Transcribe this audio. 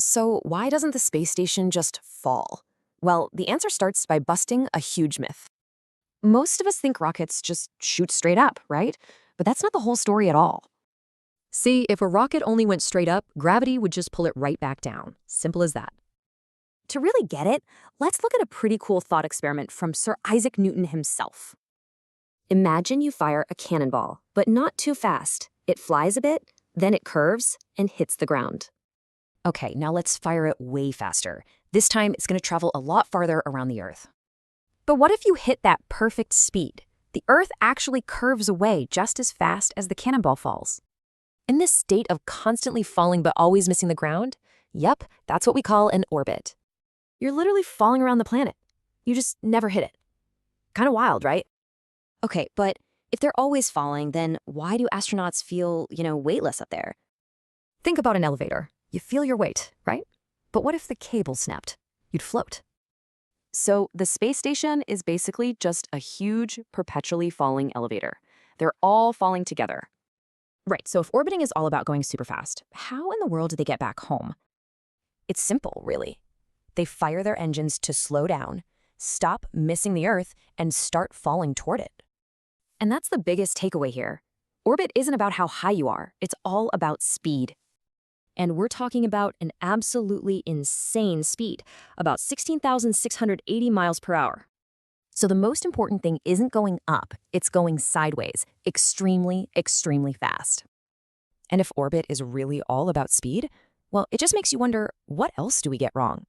So why doesn't the space station just fall? Well, the answer starts by busting a huge myth. Most of us think rockets just shoot straight up, right? But that's not the whole story at all. See, if a rocket only went straight up, gravity would just pull it right back down. Simple as that. To really get it, let's look at a pretty cool thought experiment from Sir Isaac Newton himself. Imagine you fire a cannonball, but not too fast. It flies a bit, then it curves and hits the ground. Okay, now let's fire it way faster. This time, it's going to travel a lot farther around the Earth. But what if you hit that perfect speed? The Earth actually curves away just as fast as the cannonball falls. In this state of constantly falling but always missing the ground, yep, that's what we call an orbit. You're literally falling around the planet. You just never hit it. Kind of wild, right? Okay, but if they're always falling, then why do astronauts feel, weightless up there? Think about an elevator. You feel your weight, right? But what if the cable snapped? You'd float. So the space station is basically just a huge, perpetually falling elevator. They're all falling together. Right, so if orbiting is all about going super fast, how in the world do they get back home? It's simple, really. They fire their engines to slow down, stop missing the Earth, and start falling toward it. And that's the biggest takeaway here. Orbit isn't about how high you are. It's all about speed. And we're talking about an absolutely insane speed, about 16,680 miles per hour. So the most important thing isn't going up, it's going sideways, extremely, extremely fast. And if orbit is really all about speed, well, it just makes you wonder, what else do we get wrong?